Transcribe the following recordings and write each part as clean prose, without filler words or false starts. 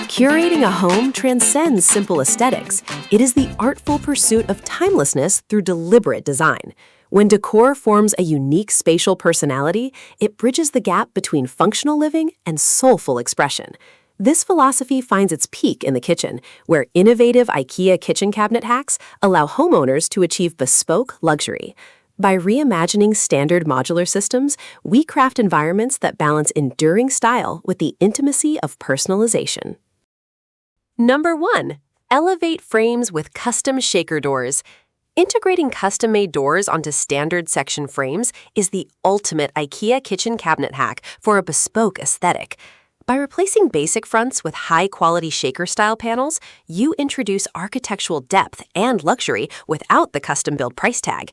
Curating a home transcends simple aesthetics. It is the artful pursuit of timelessness through deliberate design. When decor forms a unique spatial personality, it bridges the gap between functional living and soulful expression. This philosophy finds its peak in the kitchen, where innovative IKEA kitchen cabinet hacks allow homeowners to achieve bespoke luxury. By reimagining standard modular systems, we craft environments that balance enduring style with the intimacy of personalization. Number 1. Elevate frames with custom shaker doors. Integrating custom-made doors onto standard section frames is the ultimate IKEA kitchen cabinet hack for a bespoke aesthetic. By replacing basic fronts with high-quality shaker-style panels, you introduce architectural depth and luxury without the custom-build price tag.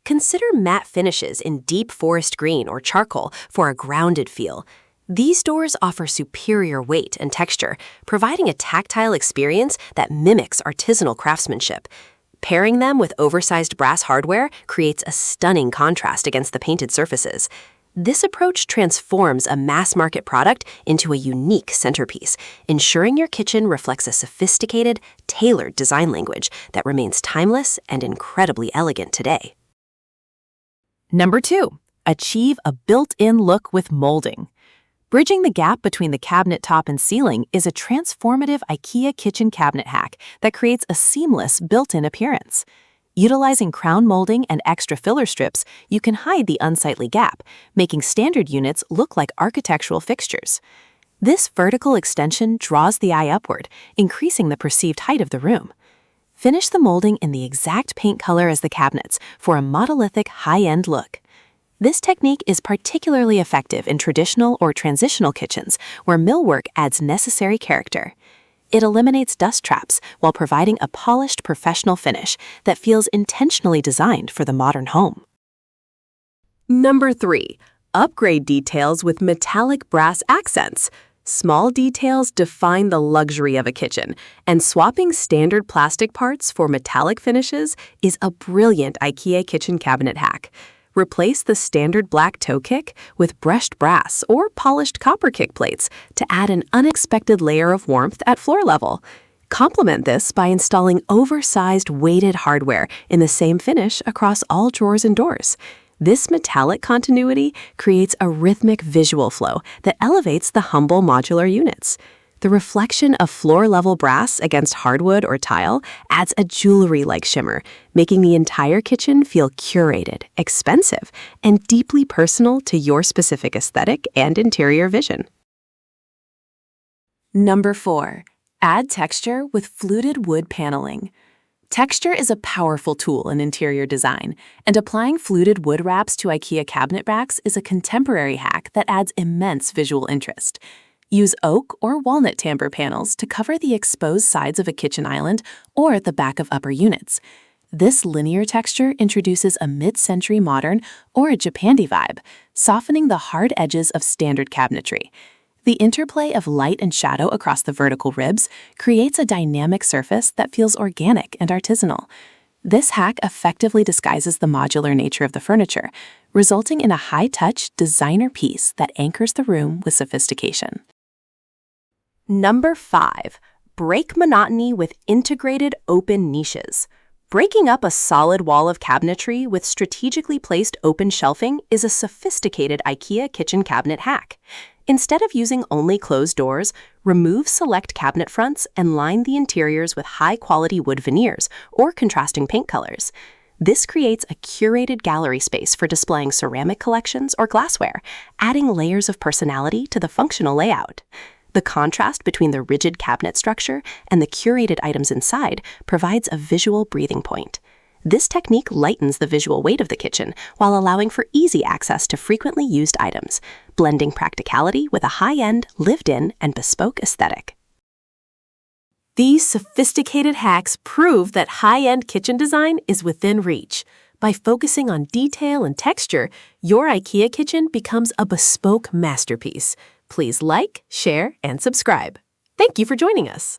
Consider matte finishes in deep forest green or charcoal for a grounded feel. These doors offer superior weight and texture, providing a tactile experience that mimics artisanal craftsmanship. Pairing them with oversized brass hardware creates a stunning contrast against the painted surfaces. This approach transforms a mass-market product into a unique centerpiece, ensuring your kitchen reflects a sophisticated, tailored design language that remains timeless and incredibly elegant today. Number 2. Achieve a built-in look with molding. Bridging the gap between the cabinet top and ceiling is a transformative IKEA kitchen cabinet hack that creates a seamless built-in appearance. Utilizing crown molding and extra filler strips, you can hide the unsightly gap, making standard units look like architectural fixtures. This vertical extension draws the eye upward, increasing the perceived height of the room. Finish the molding in the exact paint color as the cabinets for a monolithic high-end look. This technique is particularly effective in traditional or transitional kitchens where millwork adds necessary character. It eliminates dust traps while providing a polished professional finish that feels intentionally designed for the modern home. Number 3. Upgrade details with metallic brass accents. Small details define the luxury of a kitchen, and swapping standard plastic parts for metallic finishes is a brilliant IKEA kitchen cabinet hack. Replace the standard black toe kick with brushed brass or polished copper kick plates to add an unexpected layer of warmth at floor level. Complement this by installing oversized weighted hardware in the same finish across all drawers and doors. This metallic continuity creates a rhythmic visual flow that elevates the humble modular units. The reflection of floor-level brass against hardwood or tile adds a jewelry-like shimmer, making the entire kitchen feel curated, expensive, and deeply personal to your specific aesthetic and interior vision. Number 4. Add texture with fluted wood paneling. Texture is a powerful tool in interior design, and applying fluted wood wraps to IKEA cabinet racks is a contemporary hack that adds immense visual interest. Use oak or walnut timber panels to cover the exposed sides of a kitchen island or the back of upper units. This linear texture introduces a mid-century modern or a Japandi vibe, softening the hard edges of standard cabinetry. The interplay of light and shadow across the vertical ribs creates a dynamic surface that feels organic and artisanal. This hack effectively disguises the modular nature of the furniture, resulting in a high-touch designer piece that anchors the room with sophistication. Number 5. Break monotony with integrated open niches. Breaking up a solid wall of cabinetry with strategically placed open shelving is a sophisticated IKEA kitchen cabinet hack. Instead of using only closed doors, remove select cabinet fronts and line the interiors with high-quality wood veneers or contrasting paint colors. This creates a curated gallery space for displaying ceramic collections or glassware, adding layers of personality to the functional layout. The contrast between the rigid cabinet structure and the curated items inside provides a visual breathing point. This technique lightens the visual weight of the kitchen while allowing for easy access to frequently used items, blending practicality with a high-end, lived-in, and bespoke aesthetic. These sophisticated hacks prove that high-end kitchen design is within reach. By focusing on detail and texture, your IKEA kitchen becomes a bespoke masterpiece. Please like, share, and subscribe. Thank you for joining us.